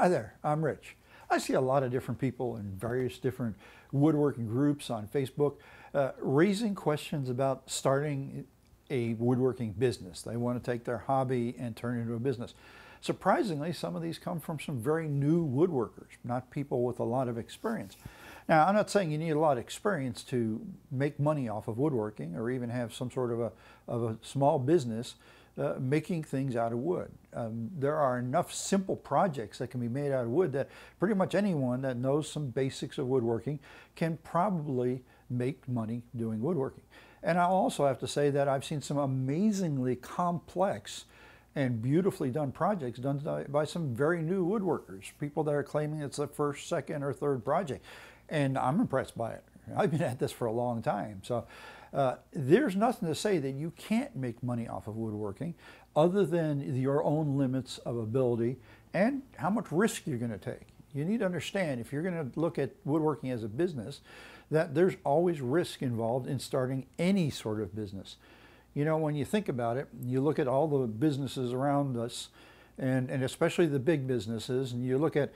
Hi there, I'm Rich. I see a lot of different people in various different woodworking groups on Facebook raising questions about starting a woodworking business. They want to take their hobby and turn it into a business. Surprisingly, some of these come from some very new woodworkers, not people with a lot of experience. Now, I'm not saying you need a lot of experience to make money off of woodworking or even have some sort of a small business making things out of wood. There are enough simple projects that can be made out of wood that pretty much anyone that knows some basics of woodworking can probably make money doing woodworking. And I also have to say that I've seen some amazingly complex and beautifully done projects done by some very new woodworkers, people that are claiming it's their first, second, or third project. And I'm impressed by it. I've been at this for a long time. So there's nothing to say that you can't make money off of woodworking other than your own limits of ability and how much risk you're going to take. You need to understand, if you're going to look at woodworking as a business, that there's always risk involved in starting any sort of business. You know, when you think about it, you look at all the businesses around us, and especially the big businesses, and you look at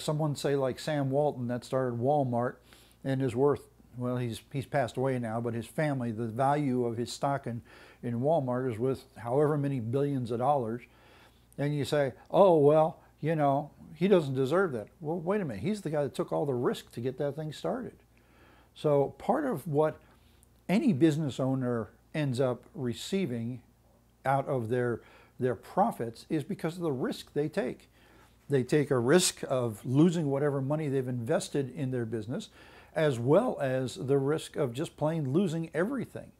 someone, say, like Sam Walton that started Walmart and is worth, well, he's passed away now, but his family, the value of his stock in Walmart is worth however many billions of dollars. And you say, oh, well, you know, he doesn't deserve that. Well, wait a minute. He's the guy that took all the risk to get that thing started. So part of what any business owner ends up receiving out of their profits is because of the risk they take. They take a risk of losing whatever money they've invested in their business, as well as the risk of just plain losing everything.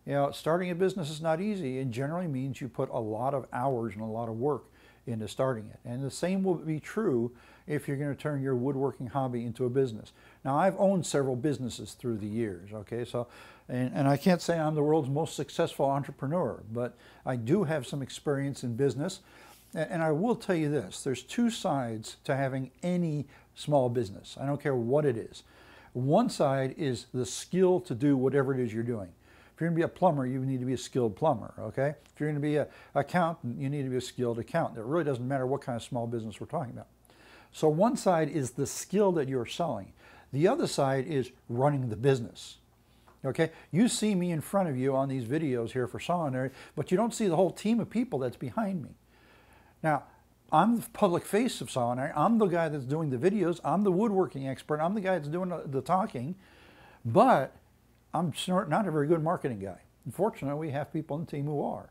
You know, starting a business is not easy and generally means you put a lot of hours and a lot of work into starting it. And the same will be true if you're going to turn your woodworking hobby into a business. Now, I've owned several businesses through the years, okay? So, and I can't say I'm the world's most successful entrepreneur, but I do have some experience in business. And I will tell you this, there's two sides to having any small business. I don't care what it is. One side is the skill to do whatever it is you're doing. If you're going to be a plumber, you need to be a skilled plumber, okay? If you're going to be an accountant, you need to be a skilled accountant. It really doesn't matter what kind of small business we're talking about. So one side is the skill that you're selling. The other side is running the business, okay? You see me in front of you on these videos here for Sawnary, but you don't see the whole team of people that's behind me. Now, I'm the public face of Sawnary. I'm the guy that's doing the videos. I'm the woodworking expert. I'm the guy that's doing the talking, but I'm not a very good marketing guy. Unfortunately, we have people on the team who are.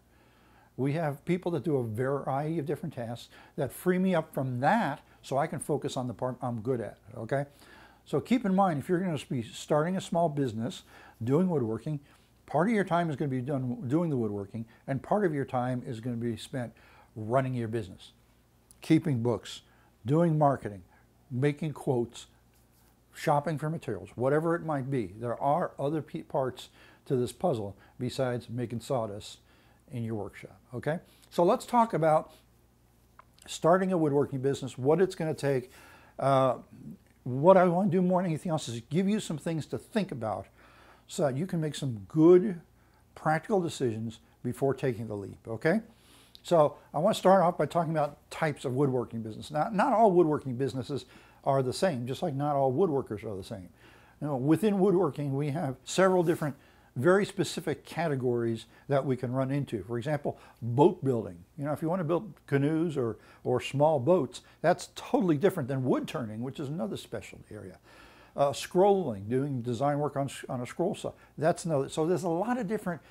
We have people that do a variety of different tasks that free me up from that so I can focus on the part I'm good at, okay? So keep in mind, if you're going to be starting a small business, doing woodworking, part of your time is going to be doing the woodworking, and part of your time is going to be spent running your business, keeping books, doing marketing, making quotes, shopping for materials, whatever it might be. There are other parts to this puzzle besides making sawdust in your workshop, okay? So let's talk about starting a woodworking business, what it's going to take. What I want to do more than anything else is give you some things to think about so that you can make some good, practical decisions before taking the leap, okay? So I want to start off by talking about types of woodworking business. Now, not all woodworking businesses are the same, just like not all woodworkers are the same. You know, within woodworking, we have several different, very specific categories that we can run into. For example, boat building. You know, if you want to build canoes or small boats, that's totally different than wood turning, which is another special area. Scrolling, doing design work on a scroll saw, that's another. So there's a lot of different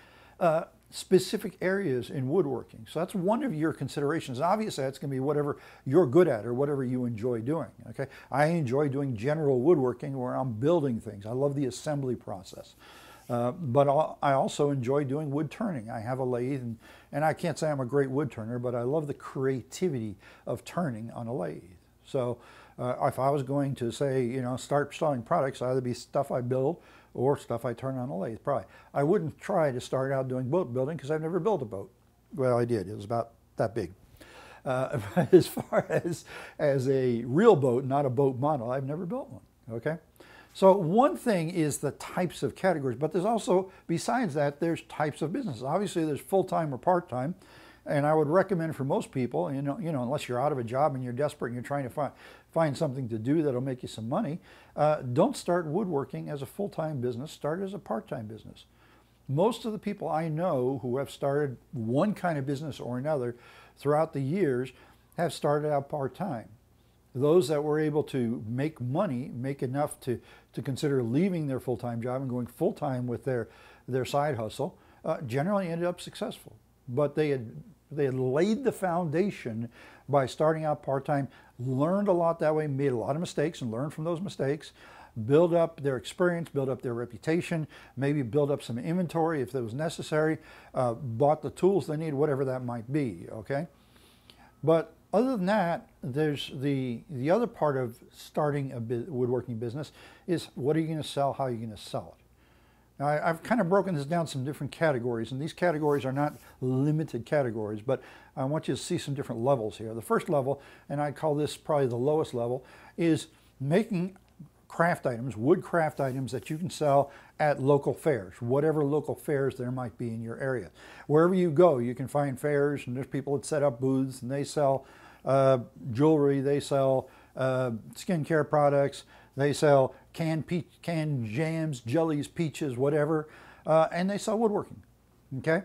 specific areas in woodworking. So that's one of your considerations. Obviously, that's going to be whatever you're good at or whatever you enjoy doing, okay? I enjoy doing general woodworking where I'm building things. I love the assembly process. But I also enjoy doing wood turning. I have a lathe, and I can't say I'm a great wood turner, but I love the creativity of turning on a lathe. So if I was going to say, you know, start selling products, either be stuff I build or stuff I turn on a lathe, probably. I wouldn't try to start out doing boat building because I've never built a boat. Well, I did. It was about that big. As far as a real boat, not a boat model, I've never built one, okay? So one thing is the types of categories, but there's also, besides that, there's types of businesses. Obviously, there's full-time or part-time. And I would recommend for most people, unless you're out of a job and you're desperate and you're trying to find something to do that'll make you some money, don't start woodworking as a full-time business. Start as a part-time business. Most of the people I know who have started one kind of business or another throughout the years have started out part-time. Those that were able to make money, make enough to consider leaving their full-time job and going full-time with their side hustle, generally ended up successful. But they had laid the foundation by starting out part-time, learned a lot that way, made a lot of mistakes and learned from those mistakes, build up their experience, build up their reputation, maybe build up some inventory if it was necessary, bought the tools they need, whatever that might be, okay? But other than that, there's the other part of starting a woodworking business is what are you going to sell, how are you going to sell it? Now, I've kind of broken this down some different categories, and these categories are not limited categories, but I want you to see some different levels here. The first level, and I call this probably the lowest level, is making craft items, wood craft items that you can sell at local fairs, whatever local fairs there might be in your area. Wherever you go, you can find fairs, and there's people that set up booths, and they sell jewelry, they sell skincare products, they sell canned jams, jellies, peaches, whatever, and they sell woodworking. Okay,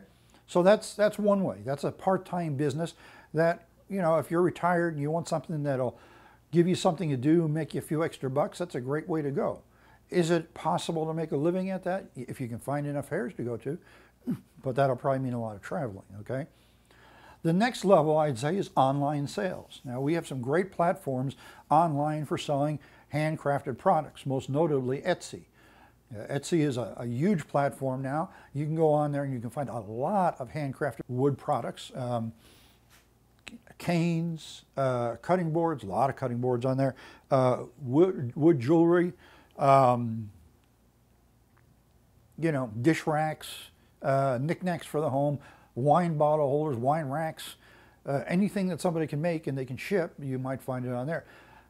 so that's one way. That's a part-time business that, if you're retired and you want something that'll give you something to do, make you a few extra bucks, that's a great way to go. Is it possible to make a living at that? If you can find enough fairs to go to, but that'll probably mean a lot of traveling, okay? The next level, I'd say, is online sales. Now, we have some great platforms online for selling handcrafted products, most notably Etsy. Etsy is a huge platform now. You can go on there and you can find a lot of handcrafted wood products, canes, cutting boards, a lot of cutting boards on there, wood jewelry, dish racks, knickknacks for the home, wine bottle holders, wine racks, anything that somebody can make and they can ship, you might find it on there.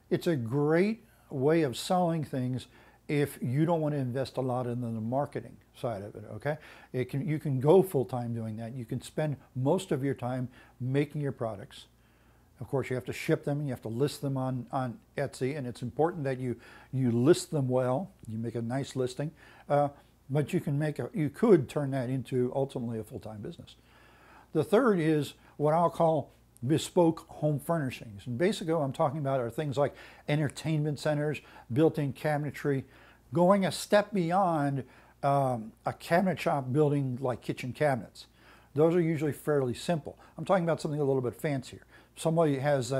It's a great way of selling things if you don't want to invest a lot in the marketing side of it, okay? You can go full-time doing that. You can spend most of your time making your products. Of course, you have to ship them and you have to list them on Etsy, and it's important that you list them well. You make a nice listing, but you could turn that into ultimately a full-time business. The third is what I'll call bespoke home furnishings. And basically what I'm talking about are things like entertainment centers, built-in cabinetry, going a step beyond a cabinet shop building like kitchen cabinets. Those are usually fairly simple. I'm talking about something a little bit fancier. Somebody has,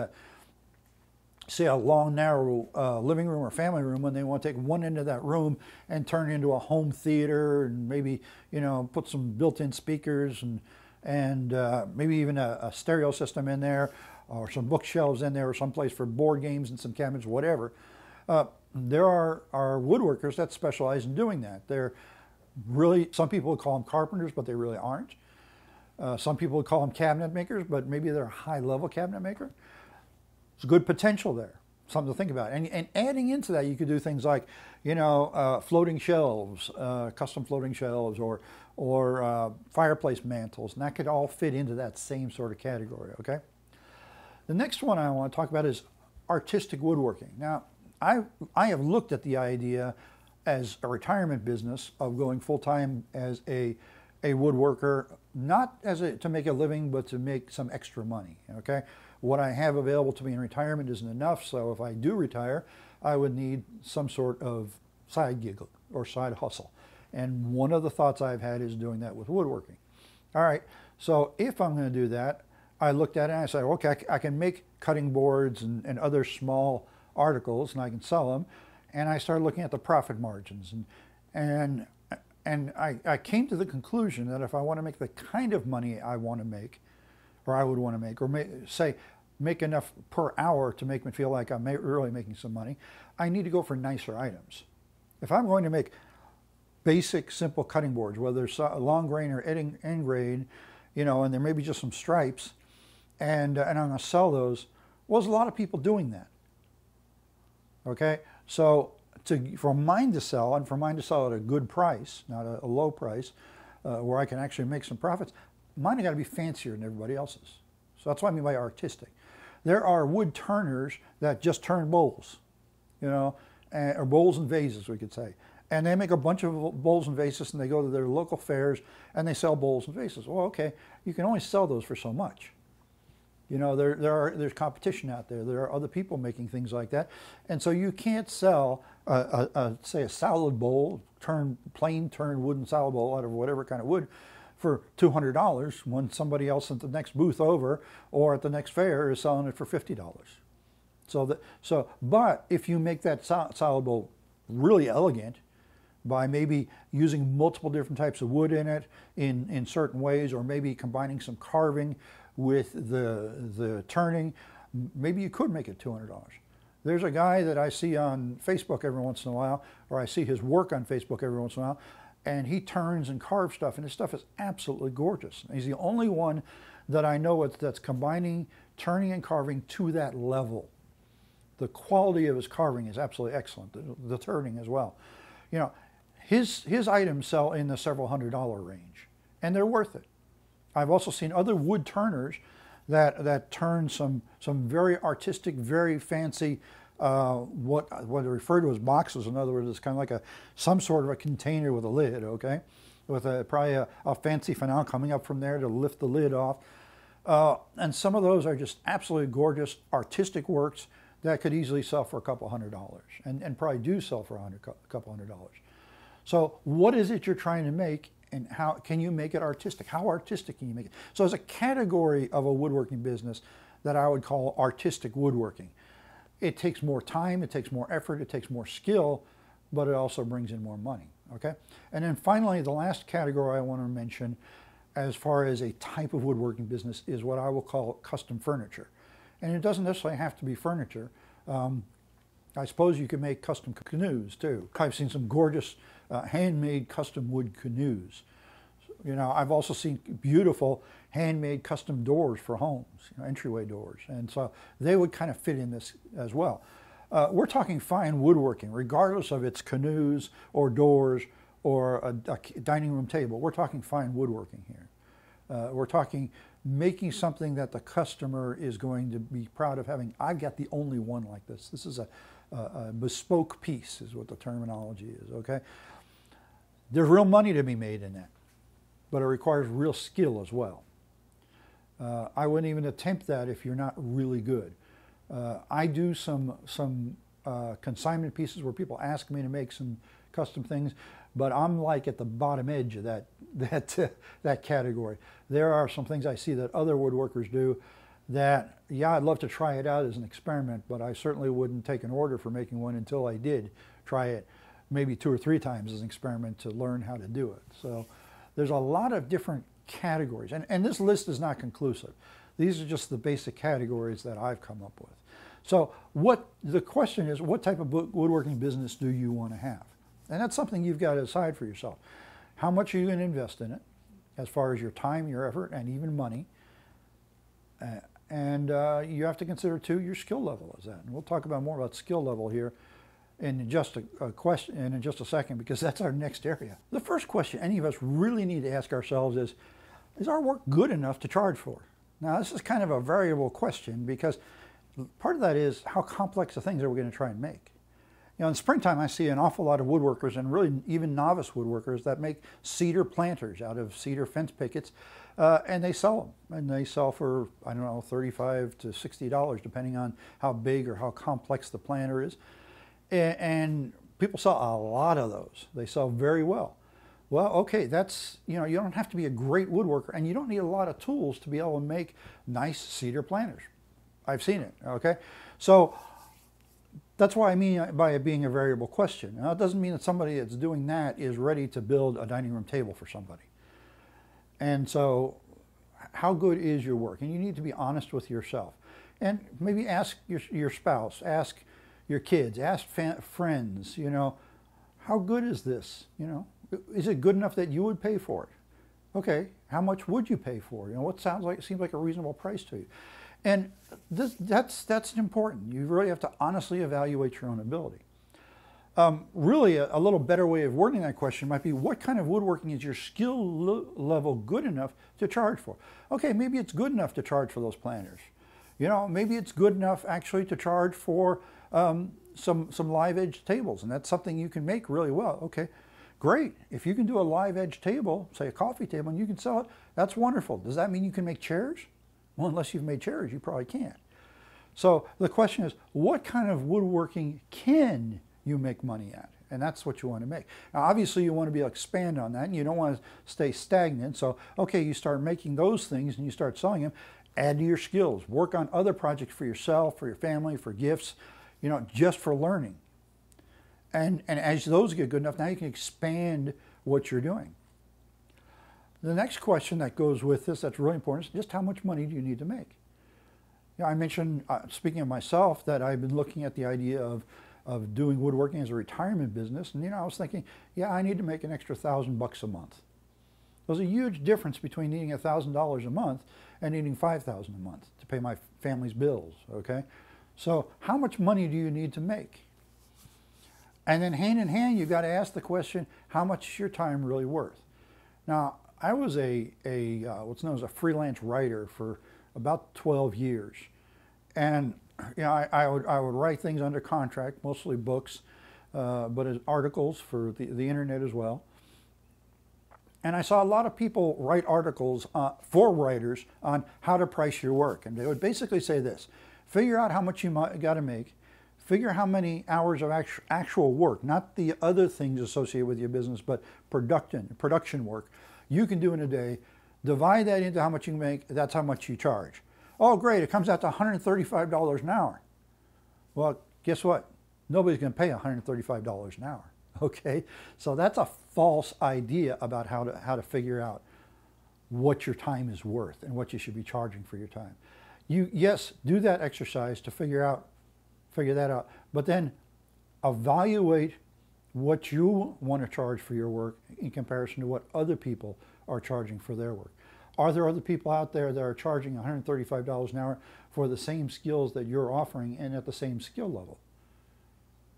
say, a long, narrow living room or family room, and they want to take one end of that room and turn it into a home theater, and maybe put some built-in speakers and maybe even a stereo system in there, or some bookshelves in there, or someplace for board games and some cabinets, whatever. There are woodworkers that specialize in doing that. They're really, some people would call them carpenters, but they really aren't. Some people would call them cabinet makers, but maybe they're a high-level cabinet maker. There's good potential there, something to think about. And adding into that, you could do things like, floating shelves, custom floating shelves, or fireplace mantles, and that could all fit into that same sort of category, okay? The next one I want to talk about is artistic woodworking. Now, I have looked at the idea as a retirement business of going full-time as a woodworker, not to make a living, but to make some extra money, okay? What I have available to me in retirement isn't enough, so if I do retire, I would need some sort of side gig or side hustle. And one of the thoughts I've had is doing that with woodworking. All right, so if I'm going to do that, I looked at it and I said, okay, I can make cutting boards and other small articles, and I can sell them. And I started looking at the profit margins. And I came to the conclusion that if I want to make the kind of money I want to make, or I would want to make, or make enough per hour to make me feel like I'm really making some money, I need to go for nicer items. If I'm going to make basic, simple cutting boards, whether it's long grain or end grain, and there may be just some stripes, and I'm going to sell those, well, there's a lot of people doing that. Okay, so for mine to sell, and for mine to sell at a good price, not a low price, where I can actually make some profits, mine have got to be fancier than everybody else's. So that's what I mean by artistic. There are wood turners that just turn bowls, you know, or bowls and vases, we could say. And they make a bunch of bowls and vases, and they go to their local fairs and they sell bowls and vases. Well, okay, you can only sell those for so much. You know, there's competition out there. There are other people making things like that. And so you can't sell, say, a salad bowl, plain turned wooden salad bowl out of whatever kind of wood for $200 when somebody else at the next booth over or at the next fair is selling it for $50. But if you make that salad bowl really elegant by maybe using multiple different types of wood in it in certain ways, or maybe combining some carving with the turning, maybe you could make it $200. There's a guy that I see on Facebook every once in a while, or I see his work on Facebook every once in a while, and he turns and carves stuff, and his stuff is absolutely gorgeous. He's the only one that I know that's combining turning and carving to that level. The quality of his carving is absolutely excellent, the turning as well. You know, his items sell in the several $100 range, and they're worth it. I've also seen other wood turners that turn some very artistic, very fancy, what are referred to as boxes. In other words, it's kind of like some sort of a container with a lid, okay, with probably a fancy finale coming up from there to lift the lid off. And some of those are just absolutely gorgeous artistic works that could easily sell for a couple $100, and probably do sell for a couple $100. So what is it you're trying to make? And how can you make it artistic? How artistic can you make it? So there's a category of a woodworking business that I would call artistic woodworking. It takes more time, it takes more effort, it takes more skill, but it also brings in more money, okay? And then finally, the last category I want to mention as far as a type of woodworking business is what I will call custom furniture. And it doesn't necessarily have to be furniture. I suppose you can make custom canoes too. I've seen some gorgeous handmade custom wood canoes. You know, I've also seen beautiful handmade custom doors for homes, you know, entryway doors. And so they would kind of fit in this as well. We're talking fine woodworking, regardless of its canoes or doors or a dining room table. We're talking fine woodworking here. We're talking making something that the customer is going to be proud of having. I've got the only one like this. This is a bespoke piece is what the terminology is, okay? There's real money to be made in that, but it requires real skill as well. I wouldn't even attempt that if you're not really good. I do some consignment pieces where people ask me to make some custom things, but I'm like at the bottom edge of that category. There are some things I see that other woodworkers do that, yeah, I'd love to try it out as an experiment, but I certainly wouldn't take an order for making one until I did try it maybe 2 or 3 times as an experiment to learn how to do it. So there's a lot of different categories, and this list is not conclusive. These are just the basic categories that I've come up with. So the question is, what type of woodworking business do you want to have? And that's something you've got to decide for yourself. How much are you going to invest in it, as far as your time, your effort, and even money? And you have to consider, too, your skill level is that. And we'll talk about more about skill level here in just a question and in just a second, because that's our next area. The first question any of us really need to ask ourselves is our work good enough to charge for? Now, this is kind of a variable question, because part of that is how complex the things are we going to try and make. You know, in springtime, I see an awful lot of woodworkers, and really even novice woodworkers, that make cedar planters out of cedar fence pickets, and they sell them. And they sell for, I don't know, $35 to $60, depending on how big or how complex the planter is. And people sell a lot of those. They sell very well. Well, okay, that's, you know, you don't have to be a great woodworker, and you don't need a lot of tools to be able to make nice cedar planters. I've seen it, okay? So that's what I mean by it being a variable question. Now, it doesn't mean that somebody that's doing that is ready to build a dining room table for somebody. And so how good is your work? And you need to be honest with yourself. And maybe ask your spouse, ask your kids, ask friends, you know, how good is this? You know, is it good enough that you would pay for it? Okay, how much would you pay for it? You know, what seems like a reasonable price to you? And that's important. You really have to honestly evaluate your own ability. Really, a little better way of wording that question might be, what kind of woodworking is your skill level good enough to charge for? Okay, maybe it's good enough to charge for those planners. You know, maybe it's good enough actually to charge for some live edge tables, and that's something you can make really well. Okay, great. If you can do a live edge table, say a coffee table, and you can sell it, that's wonderful. Does that mean you can make chairs? Well, unless you've made chairs, you probably can't. So the question is, what kind of woodworking can you make money at? And that's what you want to make. Now, obviously, you want to be able to expand on that, and you don't want to stay stagnant. So, okay, you start making those things and you start selling them. Add to your skills. Work on other projects for yourself, for your family, for gifts, you know, just for learning. And as those get good enough, now you can expand what you're doing. The next question that goes with this that's really important is just how much money do you need to make? You know, I mentioned, speaking of myself, that I've been looking at the idea of doing woodworking as a retirement business. And, you know, I was thinking, yeah, I need to make an extra $1,000 a month. There's a huge difference between needing $1,000 a month and needing $5,000 a month to pay my family's bills, okay? So how much money do you need to make? And then hand in hand, you've got to ask the question, how much is your time really worth? Now, I was what's known as a freelance writer for about 12 years. And you know, I would write things under contract, mostly books, but as articles for the internet as well. And I saw a lot of people write articles for writers on how to price your work. And they would basically say this: figure out how much you got to make, figure how many hours of actual work, not the other things associated with your business, but production work you can do in a day. Divide that into how much you can make, that's how much you charge. Oh, great, it comes out to $135 an hour. Well, guess what? Nobody's going to pay $135 an hour, okay? So that's a false idea about how to figure out what your time is worth and what you should be charging for your time. Yes, do that exercise to figure that out, but then evaluate what you want to charge for your work in comparison to what other people are charging for their work. Are there other people out there that are charging $135 an hour for the same skills that you're offering and at the same skill level?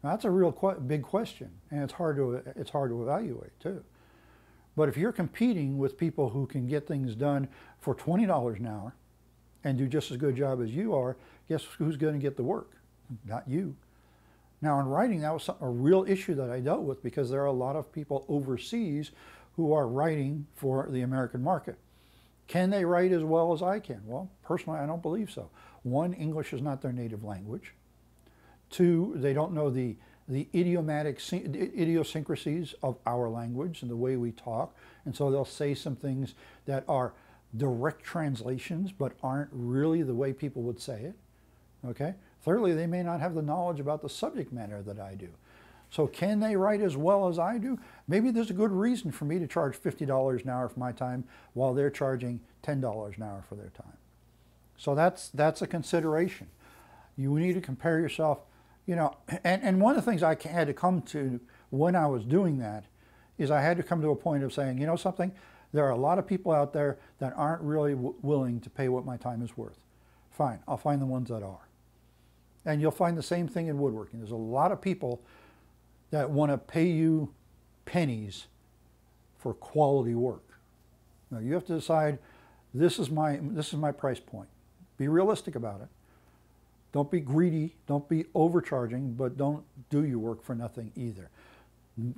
Now, that's a real big question, and it's hard to evaluate too. But if you're competing with people who can get things done for $20 an hour and do just as good a job as you are, guess who's going to get the work? Not you. Now, in writing, that was a real issue that I dealt with, because there are a lot of people overseas who are writing for the American market. Can they write as well as I can? Well, personally, I don't believe so. One, English is not their native language. Two, they don't know the idiosyncrasies of our language and the way we talk, and so they'll say some things that are direct translations but aren't really the way people would say it, okay? Thirdly, they may not have the knowledge about the subject matter that I do. So can they write as well as I do? Maybe there's a good reason for me to charge $50 an hour for my time while they're charging $10 an hour for their time. So that's a consideration. You need to compare yourself, you know, and one of the things I had to come to when I was doing that is I had to come to a point of saying, you know something, there are a lot of people out there that aren't really willing to pay what my time is worth. Fine, I'll find the ones that are. And you'll find the same thing in woodworking. There's a lot of people that want to pay you pennies for quality work. Now you have to decide, this is my price point. Be realistic about it. Don't be greedy, don't be overcharging, but don't do your work for nothing either.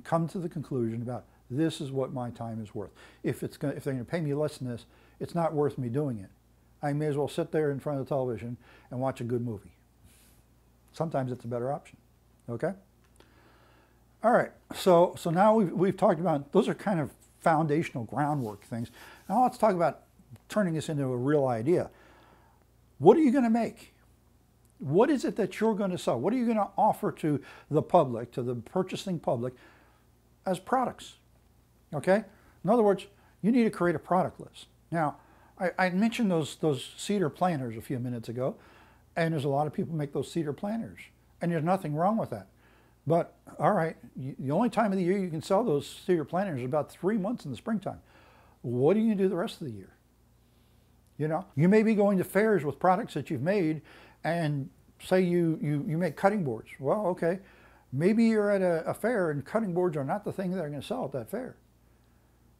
Come to the conclusion about, this is what my time is worth. If they're going to pay me less than this, it's not worth me doing it. I may as well sit there in front of the television and watch a good movie. Sometimes it's a better option, okay? All right, so now we've talked about, those are kind of foundational groundwork things. Now let's talk about turning this into a real idea. What are you going to make? What is it that you're going to sell? What are you going to offer to the public, to the purchasing public, as products? Okay? In other words, you need to create a product list. Now, I mentioned those cedar planters a few minutes ago, and there's a lot of people make those cedar planters, and there's nothing wrong with that. But, all right, the only time of the year you can sell those cedar planters is about 3 months in the springtime. What are you going to do the rest of the year? You know, you may be going to fairs with products that you've made, and say you make cutting boards. Well, okay, Maybe you're at a fair and cutting boards are not the thing they're going to sell at that fair.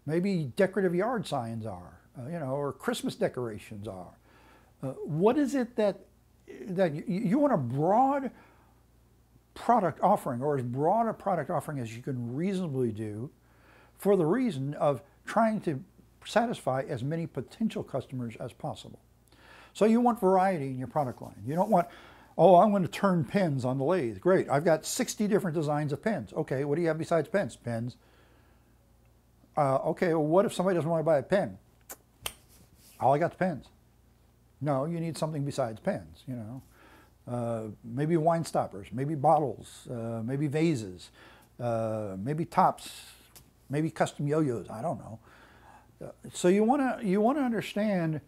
Maybe decorative yard signs are, or Christmas decorations are. What is it that you want a broad product offering, or as broad a product offering as you can reasonably do, for the reason of trying to satisfy as many potential customers as possible. So you want variety in your product line. You don't want, oh, I'm going to turn pens on the lathe. Great, I've got 60 different designs of pens. Okay, what do you have besides pens? Pens. Okay, well, what if somebody doesn't want to buy a pen? All I got is pens. No, you need something besides pens, maybe wine stoppers, maybe bottles, maybe vases, maybe tops, maybe custom yo-yos, I don't know. So you want to understand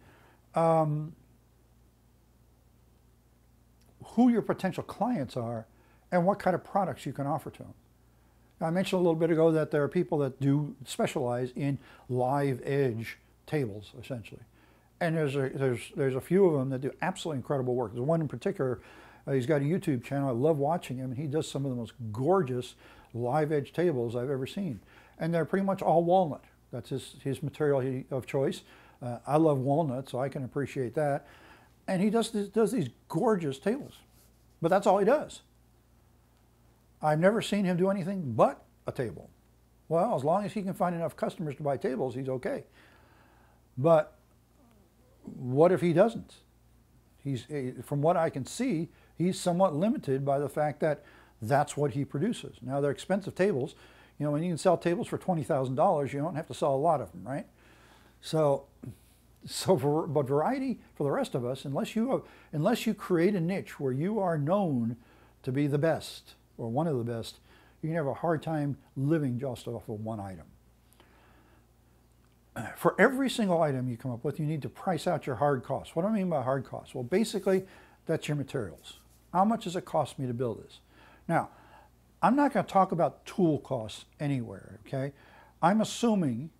who your potential clients are and what kind of products you can offer to them. I mentioned a little bit ago that there are people that do specialize in live edge tables, essentially. And there's a few of them that do absolutely incredible work. There's one in particular, he's got a YouTube channel. I love watching him, and he does some of the most gorgeous live edge tables I've ever seen. And they're pretty much all walnut. That's his material of choice. I love walnut, so I can appreciate that. And he does these gorgeous tables. But that's all he does. I've never seen him do anything but a table. Well, as long as he can find enough customers to buy tables, he's okay. But what if he doesn't? From what I can see, he's somewhat limited by the fact that that's what he produces. Now, they're expensive tables. When you can sell tables for $20,000, you don't have to sell a lot of them, right? But variety for the rest of us, unless you create a niche where you are known to be the best or one of the best, you can have a hard time living just off of one item. For every single item you come up with, you need to price out your hard costs. What do I mean by hard costs? Well, basically, that's your materials. How much does it cost me to build this? Now, I'm not going to talk about tool costs anywhere, okay? I'm assuming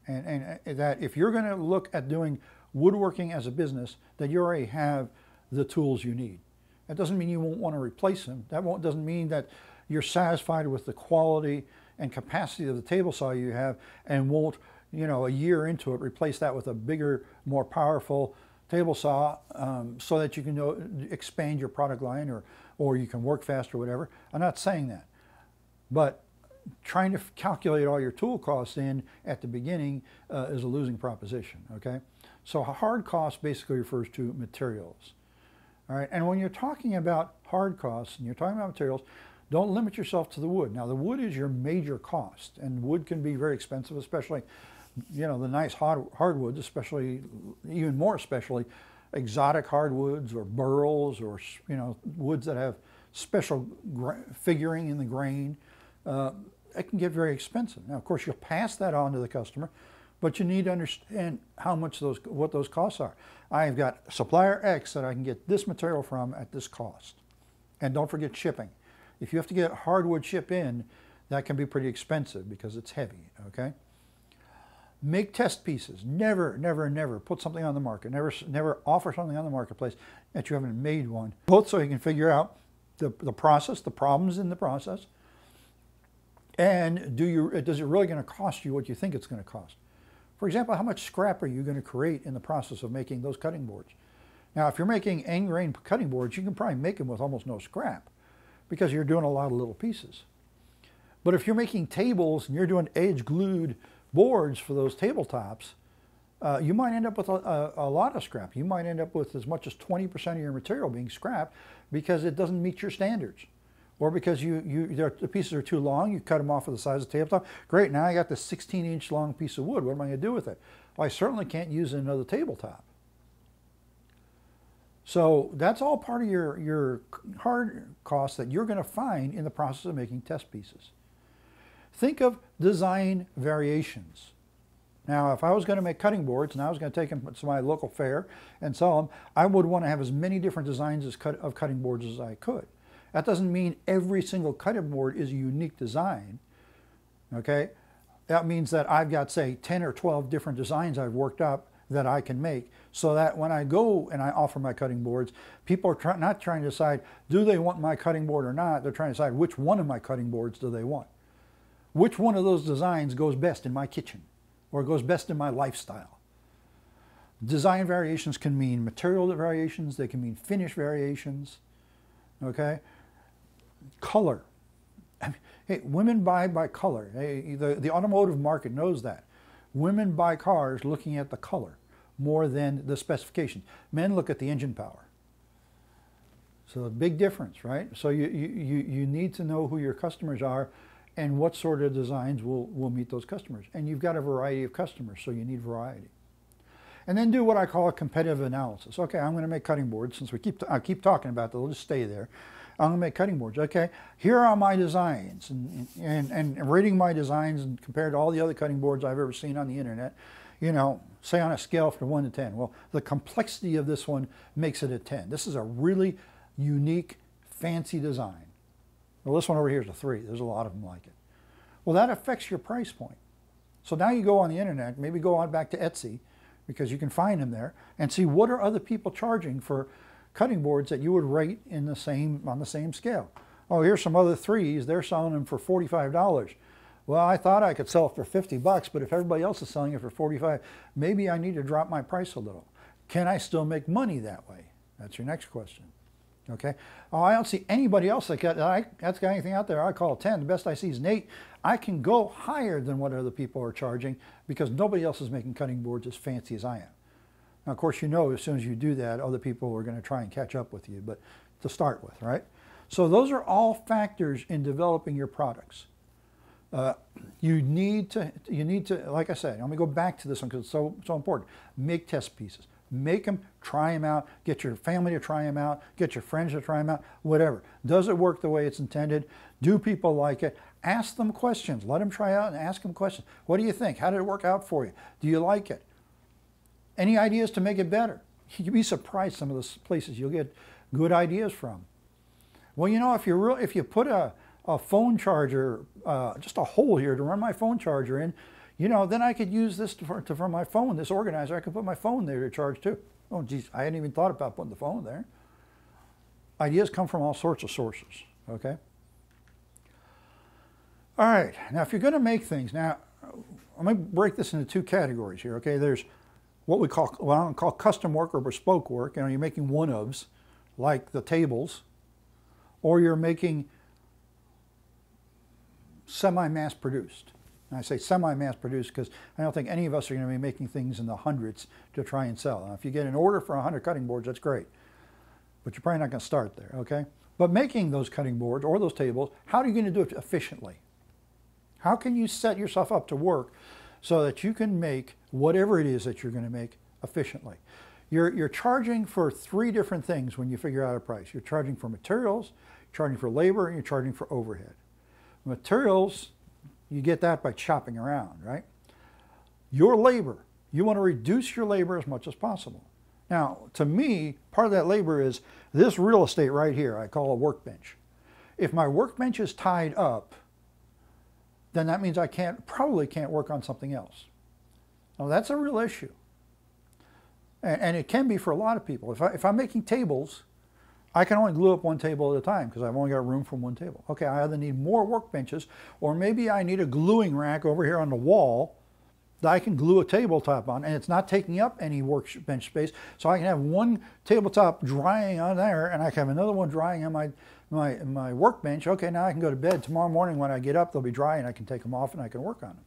and that if you're going to look at doing woodworking as a business, that you already have the tools you need. That doesn't mean you won't want to replace them. Doesn't mean that you're satisfied with the quality and capacity of the table saw you have and won't, a year into it, replace that with a bigger, more powerful table saw so that you can expand your product line or you can work faster or whatever. I'm not saying that. But trying to calculate all your tool costs in at the beginning is a losing proposition, okay? So hard cost basically refers to materials, all right? And when you're talking about hard costs and you're talking about materials, don't limit yourself to the wood. Now, the wood is your major cost, and wood can be very expensive, especially, the nice hardwoods, especially, even more especially, exotic hardwoods or burls or, woods that have special figuring in the grain. It can get very expensive. Now, of course, you'll pass that on to the customer, but you need to understand what those costs are. I've got supplier X that I can get this material from at this cost. And don't forget shipping. If you have to get hardwood shipped in, that can be pretty expensive because it's heavy, okay? Make test pieces. Never, never, never put something on the market. Never offer something on the marketplace that you haven't made one. Both so you can figure out the process, the problems in the process, and is it really going to cost you what you think it's going to cost? For example, how much scrap are you going to create in the process of making those cutting boards? Now, if you're making end grain cutting boards, you can probably make them with almost no scrap because you're doing a lot of little pieces. But if you're making tables and you're doing edge glued boards for those tabletops, you might end up with a lot of scrap. You might end up with as much as 20% of your material being scrap because it doesn't meet your standards. Or because the pieces are too long, you cut them off for the size of the tabletop. Great, now I got this 16-inch long piece of wood. What am I going to do with it? Well, I certainly can't use it in another tabletop. So that's all part of your hard costs that you're going to find in the process of making test pieces. Think of design variations. Now, if I was going to make cutting boards and I was going to take them to my local fair and sell them, I would want to have as many different designs of cutting boards as I could. That doesn't mean every single cutting board is a unique design, okay? That means that I've got, say, 10 or 12 different designs I've worked up that I can make, so that when I go and I offer my cutting boards, people are not trying to decide, do they want my cutting board or not? They're trying to decide which one of my cutting boards do they want. Which one of those designs goes best in my kitchen or goes best in my lifestyle? Design variations can mean material variations. They can mean finish variations. Okay? Color. Hey, women buy by color. Hey, the automotive market knows that. Women buy cars looking at the color more than the specifications. Men look at the engine power. So a big difference, right? So you need to know who your customers are and what sort of designs will meet those customers. And you've got a variety of customers, so you need variety. And then do what I call a competitive analysis. Okay, I'm going to make cutting boards. Since I keep talking about that, we'll just stay there. I'm going to make cutting boards. Okay, here are my designs, and rating my designs and compared to all the other cutting boards I've ever seen on the internet, you know, say on a scale from 1 to 10. Well, the complexity of this one makes it a 10. This is a really unique, fancy design. Well, this one over here is a 3. There's a lot of them like it. Well, that affects your price point. So now you go on the internet, maybe go on back to Etsy, because you can find them there, and see what are other people charging for cutting boards that you would rate in on the same scale. Oh, here's some other 3s. They're selling them for $45. Well, I thought I could sell it for $50, but if everybody else is selling it for $45, maybe I need to drop my price a little. Can I still make money that way? That's your next question. Okay. Oh, I don't see anybody else that's got anything out there. I call it 10. The best I see is an 8. I can go higher than what other people are charging because nobody else is making cutting boards as fancy as I am. Now, of course, you know, as soon as you do that, other people are going to try and catch up with you, but to start with, right? So those are all factors in developing your products. You need to, like I said, let me go back to this one because it's so important. Make test pieces. Make them, try them out, get your family to try them out, get your friends to try them out, whatever. Does it work the way it's intended? Do people like it? Ask them questions. Let them try out and ask them questions. What do you think? How did it work out for you? Do you like it? Any ideas to make it better? You'd be surprised some of the places you'll get good ideas from. Well, you know, if you put a phone charger, just a hole here to run my phone charger in, you know, then I could use this for my phone, this organizer. I could put my phone there to charge too. Oh, geez, I hadn't even thought about putting the phone there. Ideas come from all sorts of sources, okay? All right, now if you're going to make things, now I'm going to break this into 2 categories here, okay? There's what I don't call custom work or bespoke work. You know, you're making one-ofs, like the tables, or you're making semi-mass produced. And I say semi-mass produced because I don't think any of us are going to be making things in the hundreds to try and sell. Now, if you get an order for 100 cutting boards, that's great. But you're probably not going to start there, okay? But making those cutting boards or those tables, how are you going to do it efficiently? How can you set yourself up to work so that you can make whatever it is that you're going to make efficiently? You're charging for 3 different things when you figure out a price. You're charging for materials, you're charging for labor, and you're charging for overhead. Materials, you get that by chopping around, right? Your labor, you want to reduce your labor as much as possible. Now, to me, part of that labor is this real estate right here, I call a workbench. If my workbench is tied up, then that means I probably can't work on something else. Now, that's a real issue. And it can be for a lot of people. If I'm making tables, I can only glue up 1 table at a time because I've only got room for 1 table. Okay, I either need more workbenches or maybe I need a gluing rack over here on the wall that I can glue a tabletop on, and it's not taking up any workbench space, so I can have 1 tabletop drying on there and I can have another one drying on my workbench. Okay, now I can go to bed. Tomorrow morning when I get up, they'll be dry and I can take them off and I can work on them.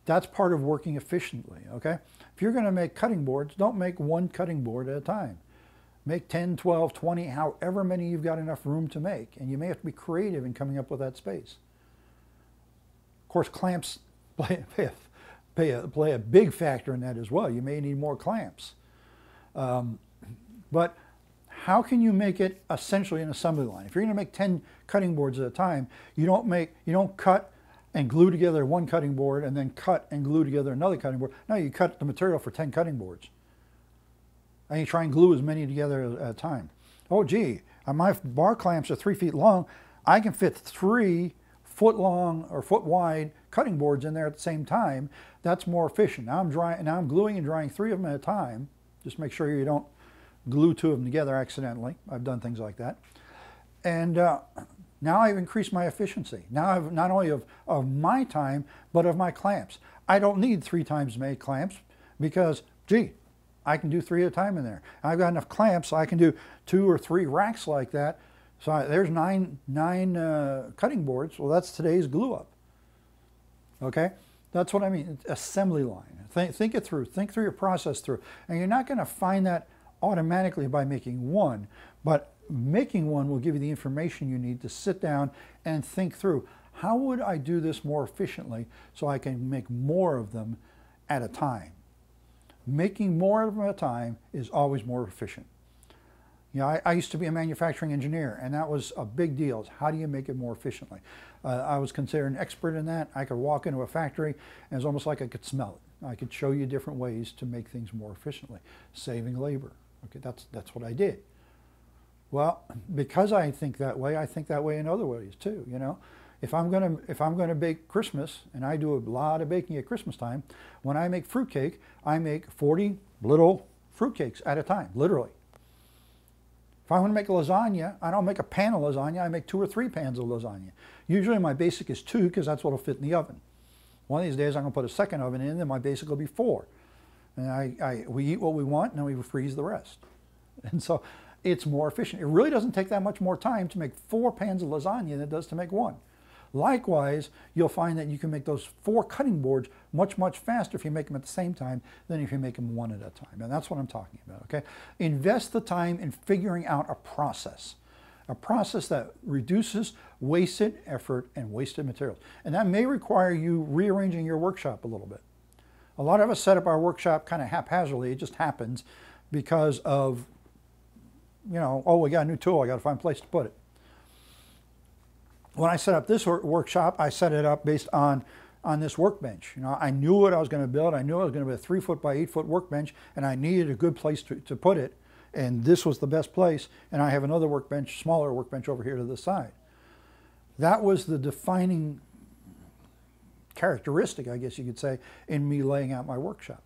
That's part of working efficiently, okay? If you're going to make cutting boards, don't make 1 cutting board at a time. Make 10, 12, 20, however many you've got enough room to make. And you may have to be creative in coming up with that space. Of course, clamps play a big factor in that as well. You may need more clamps. But how can you make it essentially an assembly line? If you're going to make 10 cutting boards at a time, you don't cut and glue together 1 cutting board and then cut and glue together another cutting board. No, you cut the material for 10 cutting boards. And you try and glue as many together at a time. Oh, gee, my bar clamps are 3 feet long. I can fit 3 foot long or foot wide cutting boards in there at the same time. That's more efficient. Now I'm gluing and drying 3 of them at a time. Just make sure you don't glue 2 of them together accidentally. I've done things like that. And now I've increased my efficiency. Now I've not only of my time, but of my clamps. I don't need 3 times as many clamps because, gee, I can do 3 at a time in there. I've got enough clamps so I can do 2 or 3 racks like that. So there's nine cutting boards. Well, that's today's glue up. Okay? That's what I mean, assembly line. Think it through. Think through your process through. And you're not going to find that automatically by making one, but making one will give you the information you need to sit down and think through. How would I do this more efficiently so I can make more of them at a time? Making more of them at a time is always more efficient. You know, I used to be a manufacturing engineer, and that was a big deal. How do you make it more efficiently? I was considered an expert in that. I could walk into a factory, and it's almost like I could smell it. I could show you different ways to make things more efficiently, saving labor. Okay, that's what I did. Well, because I think that way in other ways too. You know, if I'm gonna bake Christmas, and I do a lot of baking at Christmas time, when I make fruitcake, I make 40 little fruitcakes at a time, literally. If I want to make a lasagna, I don't make a pan of lasagna, I make 2 or 3 pans of lasagna. Usually my basic is 2 because that's what will fit in the oven. One of these days I'm going to put a second oven in, and my basic will be 4. And we eat what we want, and then we freeze the rest. And so it's more efficient. It really doesn't take that much more time to make 4 pans of lasagna than it does to make 1. Likewise, you'll find that you can make those 4 cutting boards much, much faster if you make them at the same time than if you make them one at a time. And that's what I'm talking about, okay? Invest the time in figuring out a process that reduces wasted effort and wasted materials. And that may require you rearranging your workshop a little bit. A lot of us set up our workshop kind of haphazardly. It just happens because of, you know, oh, we got a new tool, I got to find a place to put it. When I set up this workshop, I set it up based on this workbench. You know, I knew what I was going to build. I knew I was going to be a 3-foot by 8-foot workbench, and I needed a good place to put it. And this was the best place. And I have another workbench, smaller workbench over here to the side. That was the defining characteristic, I guess you could say, in me laying out my workshop.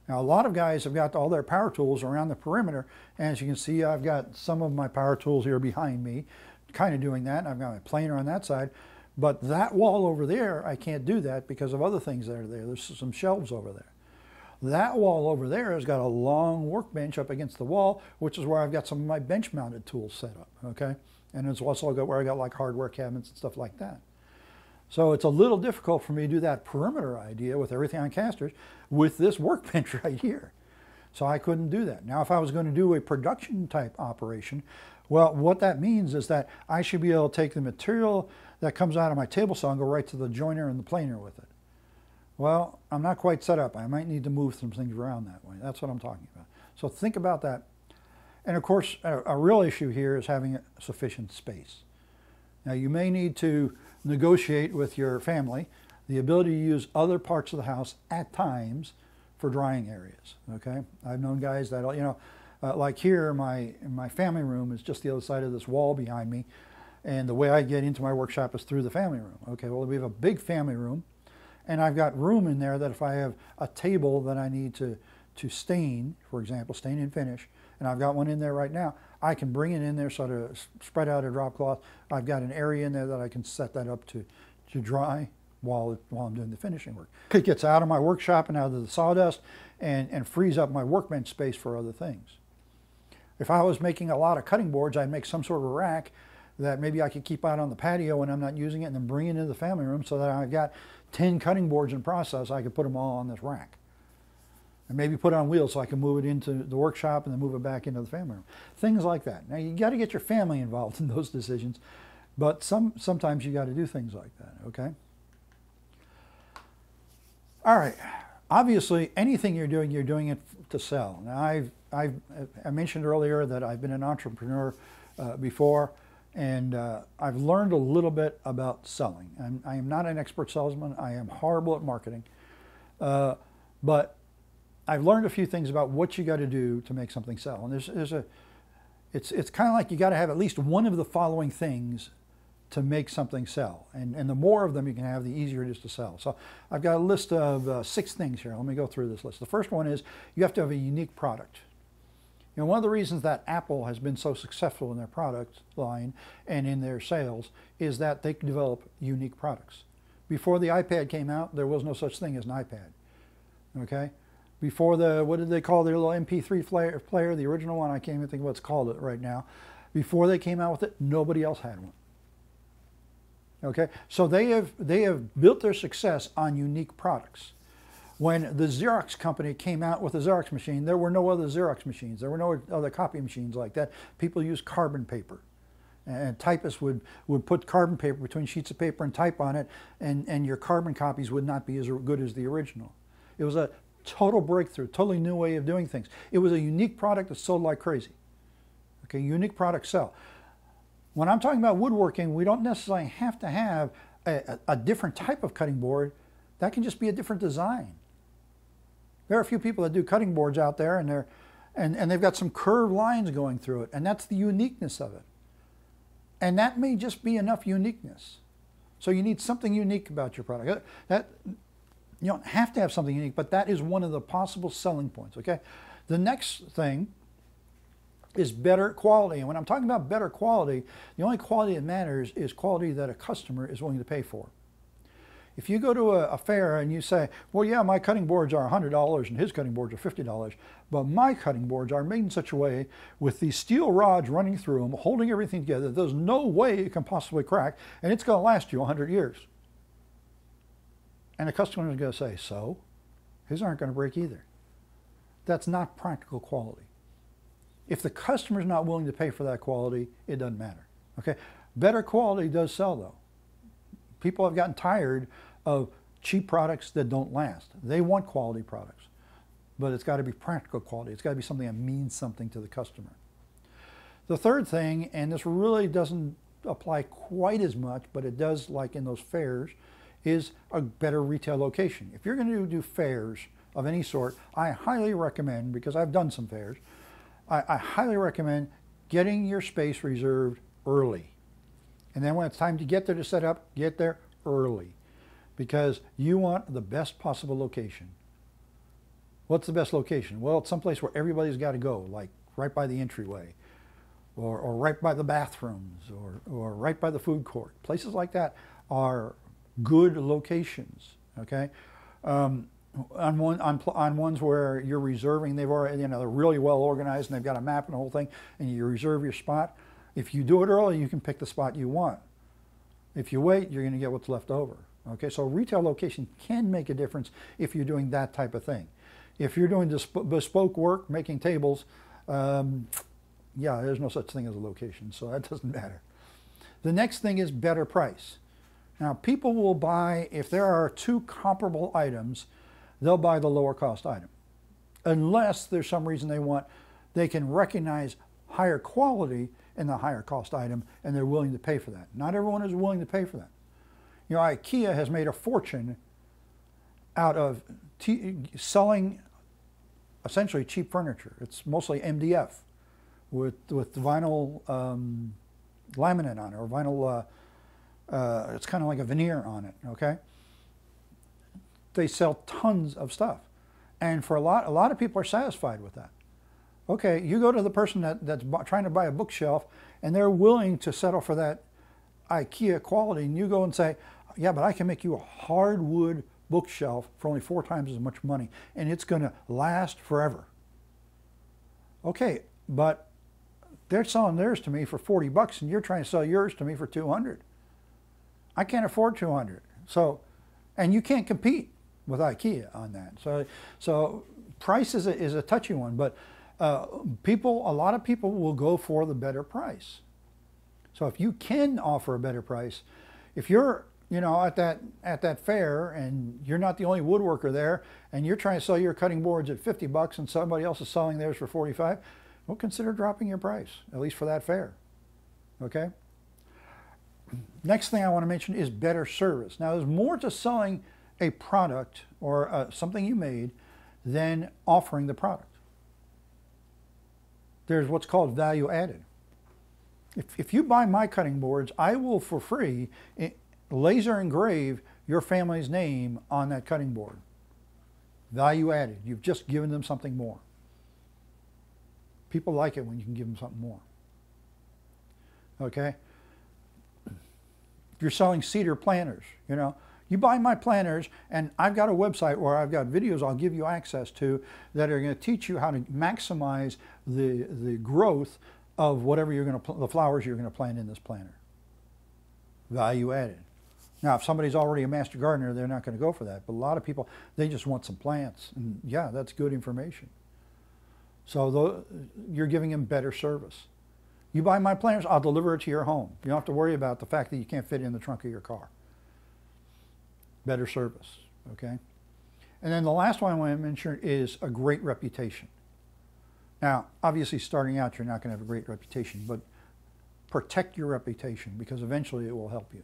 Now, a lot of guys have got all their power tools around the perimeter. And as you can see, I've got some of my power tools here behind me, kind of doing that. I've got my planer on that side. But that wall over there, I can't do that because of other things that are there. There's some shelves over there. That wall over there has got a long workbench up against the wall, which is where I've got some of my bench-mounted tools set up, okay? And it's also got where I got like hardware cabinets and stuff like that. So it's a little difficult for me to do that perimeter idea with everything on casters with this workbench right here. So I couldn't do that. Now, if I was going to do a production type operation, well, what that means is that I should be able to take the material that comes out of my table saw and go right to the joiner and the planer with it. Well, I'm not quite set up. I might need to move some things around that way. That's what I'm talking about. So think about that. And of course, a real issue here is having sufficient space. Now, you may need to negotiate with your family the ability to use other parts of the house at times for drying areas, okay? I've known guys that, you know, like here, my family room is just the other side of this wall behind me, and the way I get into my workshop is through the family room. Okay, well, we have a big family room, and I've got room in there that if I have a table that I need to stain, for example, stain and finish, and I've got one in there right now, I can bring it in there sort of spread out a drop cloth. I've got an area in there that I can set that up to dry while I'm doing the finishing work. It gets out of my workshop and out of the sawdust and frees up my workbench space for other things. If I was making a lot of cutting boards, I'd make some sort of a rack that maybe I could keep out on the patio when I'm not using it and then bring it into the family room so that I've got 10 cutting boards in process, I could put them all on this rack. And maybe put it on wheels so I can move it into the workshop and then move it back into the family room. Things like that. Now, you got to get your family involved in those decisions, but sometimes you got to do things like that, okay? All right. Obviously, anything you're doing it to sell. Now, I mentioned earlier that I've been an entrepreneur before, and I've learned a little bit about selling. I am not an expert salesman. I am horrible at marketing, but I've learned a few things about what you got to do to make something sell. And it's kind of like you got to have at least one of the following things to make something sell. And the more of them you can have, the easier it is to sell. So I've got a list of 6 things here. Let me go through this list. The first one is you have to have a unique product. You know, one of the reasons that Apple has been so successful in their product line and in their sales is that they develop unique products. Before the iPad came out, there was no such thing as an iPad. Okay? Before the, what did they call their little MP3 player, the original one? I can't even think of what's called it right now. Before they came out with it, nobody else had one. Okay? So they have built their success on unique products. When the Xerox company came out with a Xerox machine, there were no other Xerox machines. There were no other copy machines like that. People used carbon paper. And typists would put carbon paper between sheets of paper and type on it, and your carbon copies would not be as good as the original. It was a total breakthrough, totally new way of doing things. It was a unique product that sold like crazy. Okay, unique products sell. When I'm talking about woodworking, we don't necessarily have to have a different type of cutting board. That can just be a different design. There are a few people that do cutting boards out there, and they've got some curved lines going through it, and that's the uniqueness of it. And that may just be enough uniqueness. So you need something unique about your product. That, you don't have to have something unique, but that is one of the possible selling points, okay? The next thing is better quality. And when I'm talking about better quality, the only quality that matters is quality that a customer is willing to pay for. If you go to a fair and you say, well, yeah, my cutting boards are $100 and his cutting boards are $50, but my cutting boards are made in such a way with these steel rods running through them, holding everything together, there's no way it can possibly crack, and it's going to last you 100 years. And the customer is going to say, so? His aren't going to break either. That's not practical quality. If the customer's not willing to pay for that quality, it doesn't matter. Okay? Better quality does sell, though. People have gotten tired of cheap products that don't last. They want quality products, but it's got to be practical quality. It's got to be something that means something to the customer. The third thing, and this really doesn't apply quite as much, but it does like in those fairs, is a better retail location. If you're going to do fairs of any sort, I highly recommend, because I've done some fairs, I highly recommend getting your space reserved early. And then when it's time to get there to set up, get there early, because you want the best possible location. What's the best location? Well, it's someplace where everybody's got to go, like right by the entryway, or right by the bathrooms, or right by the food court. Places like that are good locations, okay? On ones where you're reserving, they've already, you know, they're really well organized and they've got a map and the whole thing, and you reserve your spot. If you do it early, you can pick the spot you want. If you wait, you're going to get what's left over. Okay, so retail location can make a difference if you're doing that type of thing. If you're doing bespoke work, making tables, yeah, there's no such thing as a location, so that doesn't matter. The next thing is better price. Now, people will buy, if there are 2 comparable items, they'll buy the lower cost item. Unless there's some reason they can recognize higher quality in the higher cost item, and they're willing to pay for that. Not everyone is willing to pay for that. You know, IKEA has made a fortune out of selling essentially cheap furniture. It's mostly MDF with vinyl laminate on it, or vinyl, it's kind of like a veneer on it, okay? They sell tons of stuff. And for a lot of people are satisfied with that. Okay, you go to the person that's trying to buy a bookshelf, and they're willing to settle for that IKEA quality, and you go and say, yeah, but I can make you a hardwood bookshelf for only 4 times as much money, and it's going to last forever. Okay, but they're selling theirs to me for 40 bucks, and you're trying to sell yours to me for 200. I can't afford 200. So, and you can't compete with IKEA on that. So price is a touchy one, but a lot of people will go for the better price. So if you can offer a better price, if you're, you know, at that fair and you're not the only woodworker there, and you're trying to sell your cutting boards at 50 bucks and somebody else is selling theirs for 45, well, consider dropping your price, at least for that fair. Okay? Next thing I want to mention is better service. Now, there's more to selling a product or something you made than offering the product. There's what's called value added. If you buy my cutting boards, I will for free laser engrave your family's name on that cutting board. Value added. You've just given them something more. People like it when you can give them something more. Okay? If you're selling cedar planters, you know, you buy my planters, and I've got a website where I've got videos I'll give you access to that are going to teach you how to maximize the growth of whatever you're going to, the flowers you're going to plant in this planter. Value added. Now, if somebody's already a master gardener, they're not going to go for that. But a lot of people, they just want some plants. And yeah, that's good information. So you're giving them better service. You buy my planters, I'll deliver it to your home. You don't have to worry about the fact that you can't fit it in the trunk of your car. Better service, okay? And then the last one I want to mention is a great reputation. Now, obviously starting out, you're not going to have a great reputation, but protect your reputation because eventually it will help you.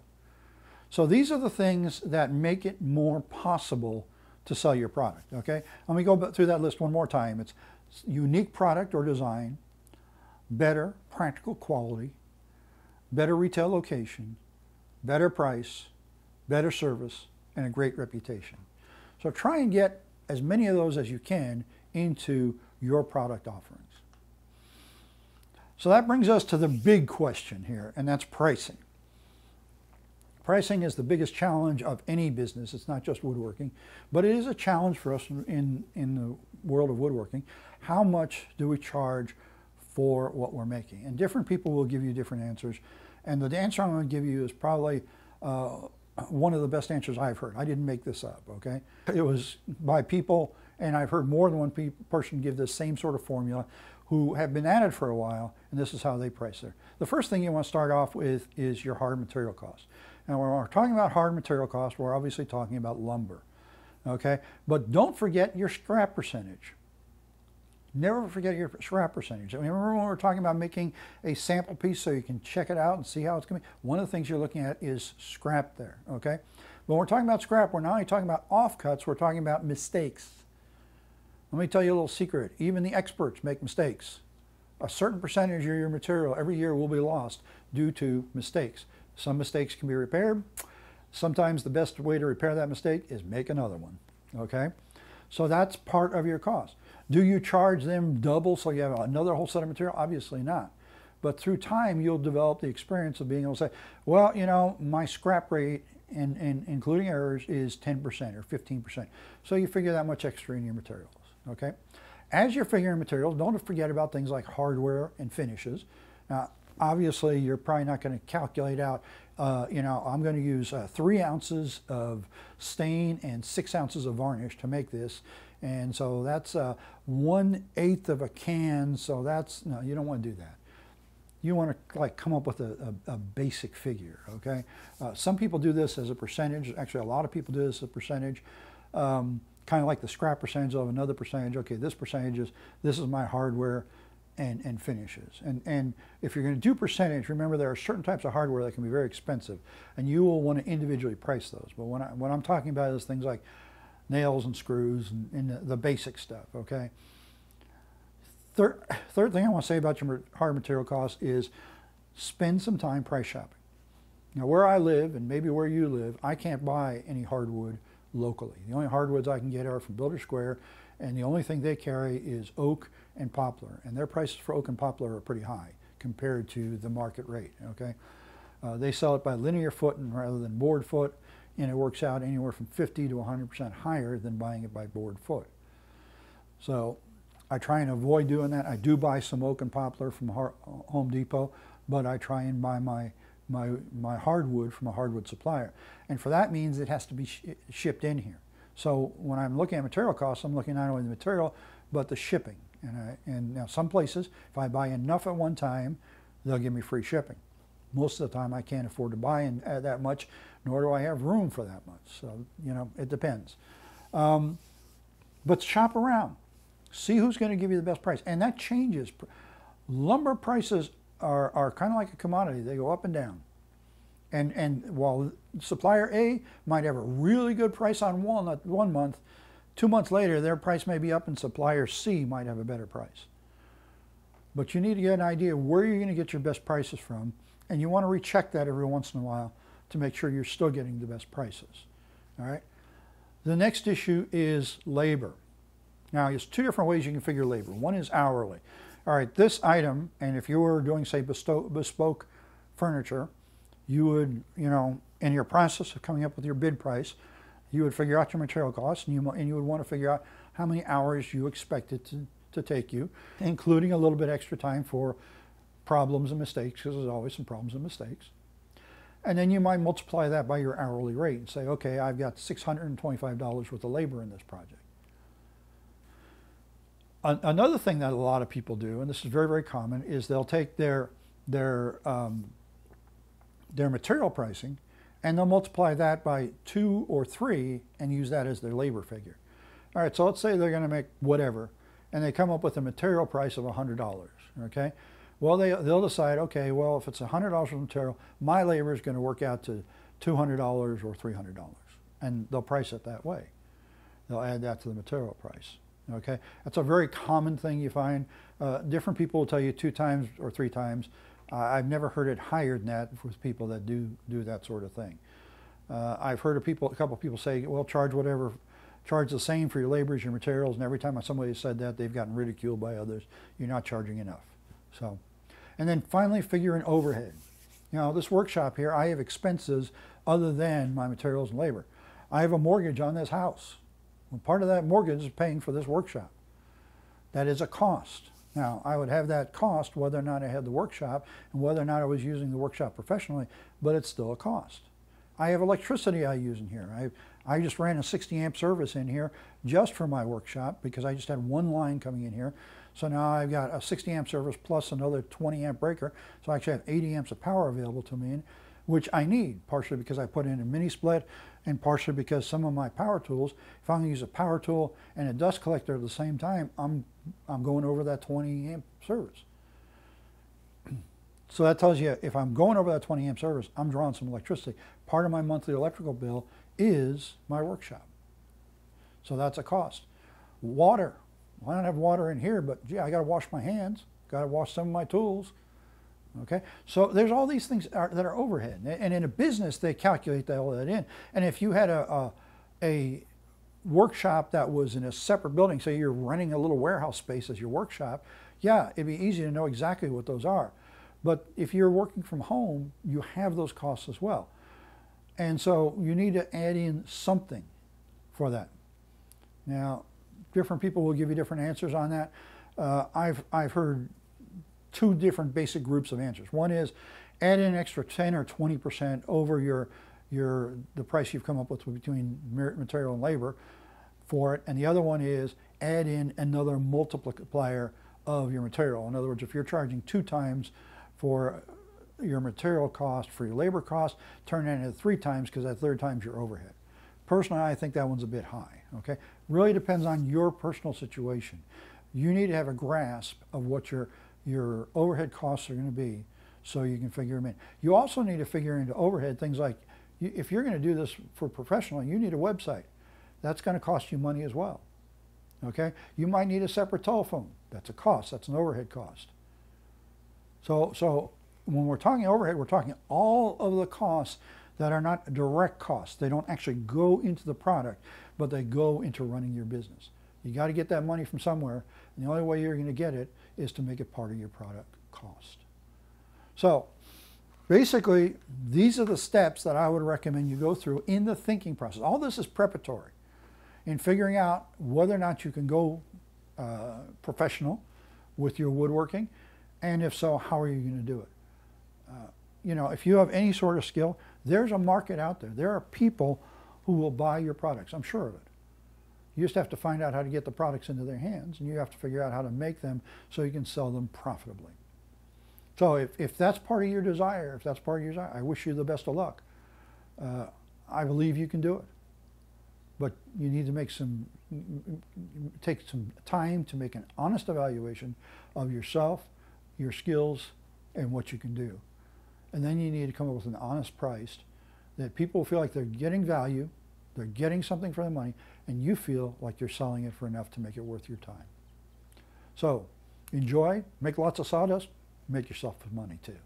So these are the things that make it more possible to sell your product, okay? Let me go through that list one more time. It's unique product or design, better practical quality, better retail location, better price, better service, and a great reputation. So try and get as many of those as you can into your product offerings. So that brings us to the big question here, and that's pricing. Pricing is the biggest challenge of any business. It's not just woodworking, but it is a challenge for us in the world of woodworking. How much do we charge for what we're making? And different people will give you different answers. And the answer I'm going to give you is probably one of the best answers I've heard. I didn't make this up, okay? It was by people, and I've heard more than one person give this same sort of formula who have been at it for a while, and this is how they price it. The first thing you want to start off with is your hard material cost. Now, when we're talking about hard material cost, we're obviously talking about lumber, okay? But don't forget your scrap percentage. Never forget your scrap percentage. I mean, remember when we were talking about making a sample piece so you can check it out and see how it's going to be? One of the things you're looking at is scrap there, okay? When we're talking about scrap, we're not only talking about offcuts, we're talking about mistakes. Let me tell you a little secret. Even the experts make mistakes. A certain percentage of your material every year will be lost due to mistakes. Some mistakes can be repaired. Sometimes the best way to repair that mistake is make another one, okay? So that's part of your cost. Do you charge them double so you have another whole set of material? Obviously not. But through time, you'll develop the experience of being able to say, well, you know, my scrap rate, and including errors, is 10% or 15%. So you figure that much extra in your materials, okay? As you're figuring materials, don't forget about things like hardware and finishes. Now, obviously, you're probably not going to calculate out, you know, I'm going to use 3 ounces of stain and 6 ounces of varnish to make this. And so that's 1/8 of a can. So that's, no, you don't want to do that. You want to like come up with a basic figure, okay? Some people do this as a percentage. Actually, a lot of people do this as a percentage. Kind of like the scrap percentage of another percentage. Okay, this percentage is, this is my hardware and finishes. And if you're going to do percentage, remember there are certain types of hardware that can be very expensive, and you will want to individually price those. But what I'm talking about is things like nails and screws and the basic stuff, okay? Third thing I want to say about your hard material costs is spend some time price shopping. Now, where I live, and maybe where you live, I can't buy any hardwood locally. The only hardwoods I can get are from Builder Square, and the only thing they carry is oak and poplar, and their prices for oak and poplar are pretty high compared to the market rate, okay? They sell it by linear foot rather than board foot, and it works out anywhere from 50 to 100% higher than buying it by board foot. So I try and avoid doing that. I do buy some oak and poplar from Home Depot, but I try and buy my hardwood from a hardwood supplier. And for that means it has to be shipped in here. So when I'm looking at material costs, I'm looking not only at the material, but the shipping. And now some places, if I buy enough at one time, they'll give me free shipping. Most of the time I can't afford to buy that much, nor do I have room for that much. So, you know, it depends. But shop around. See who's going to give you the best price. And that changes. Lumber prices are kind of like a commodity. They go up and down. And while supplier A might have a really good price on walnut 1 month, 2 months later their price may be up and supplier C might have a better price. but you need to get an idea where you're going to get your best prices from, and you want to recheck that every once in a while to make sure you're still getting the best prices. All right. The next issue is labor. Now, there's two different ways you can figure labor. One is hourly. All right, this item, and if you were doing, say, bespoke furniture, you would, in your process of coming up with your bid price, you would figure out your material costs, and you would want to figure out how many hours you expect it to take you, including a little bit extra time for problems and mistakes, because there's always some problems and mistakes. And then you might multiply that by your hourly rate and say, okay, I've got $625 worth of labor in this project. Another thing that a lot of people do, and this is very, very common, is they'll take their material pricing and they'll multiply that by 2 or 3 and use that as their labor figure. All right, so let's say they're going to make whatever, and they come up with a material price of $100, okay? Well, they'll decide, okay, well, if it's $100 for material, my labor is going to work out to $200 or $300, and they'll price it that way. They'll add that to the material price. Okay, that's a very common thing you find. Different people will tell you 2 times or 3 times. I've never heard it higher than that with people that do that sort of thing. I've heard a couple of people say, well, charge the same for your labor as your materials, and every time somebody said that, they've gotten ridiculed by others. You're not charging enough. So, and then finally, figure in overhead. This workshop here, I have expenses other than my materials and labor. I have a mortgage on this house. Well, part of that mortgage is paying for this workshop. That is a cost. Now, I would have that cost whether or not I had the workshop and whether or not I was using the workshop professionally, but it's still a cost. I have electricity I use in here. I just ran a 60 amp service in here just for my workshop because I just had one line coming in here. So now I've got a 60 amp service plus another 20 amp breaker. So I actually have 80 amps of power available to me, which I need, partially because I put in a mini split and partially because some of my power tools, if I'm going to use a power tool and a dust collector at the same time, I'm going over that 20 amp service. So that tells you if I'm going over that 20 amp service, I'm drawing some electricity. Part of my monthly electrical bill is my workshop. So that's a cost. Water. Well, I don't have water in here, but gee, I got to wash my hands, got to wash some of my tools. Okay, so there's all these things that are overhead, and in a business they calculate all that in. And if you had a workshop that was in a separate building, say you're renting a little warehouse space as your workshop, yeah, it'd be easy to know exactly what those are. But if you're working from home, you have those costs as well, and so you need to add in something for that. Now, different people will give you different answers on that. I've heard 2 different basic groups of answers. One is add in an extra 10 or 20% over the price you've come up with between material and labor for it, and the other one is add in another multiplier of your material. In other words, if you're charging 2 times for your material cost for your labor cost, turn that into 3 times because that 3rd time's your overhead. Personally, I think that one's a bit high. Okay, really depends on your personal situation. You need to have a grasp of what your overhead costs are going to be so you can figure them in. You also need to figure into overhead things like, if you're going to do this for professional, you need a website. That's going to cost you money as well. Okay? You might need a separate telephone. That's a cost. That's an overhead cost. So when we're talking overhead, we're talking all of the costs that are not direct costs. They don't actually go into the product, but they go into running your business. You got to get that money from somewhere, and the only way you're going to get it is to make it part of your product cost. So basically, these are the steps that I would recommend you go through in the thinking process. All this is preparatory in figuring out whether or not you can go professional with your woodworking, and if so, how are you going to do it? If you have any sort of skill, there's a market out there. There are people who will buy your products. I'm sure of it. You just have to find out how to get the products into their hands, and you have to figure out how to make them so you can sell them profitably. So if that's part of your desire, I wish you the best of luck. I believe you can do it. But you need to take some time to make an honest evaluation of yourself, your skills, and what you can do. And then you need to come up with an honest price that people feel like they're getting value, they're getting something for the money, and you feel like you're selling it for enough to make it worth your time. So Enjoy, make lots of sawdust, make yourself some money too.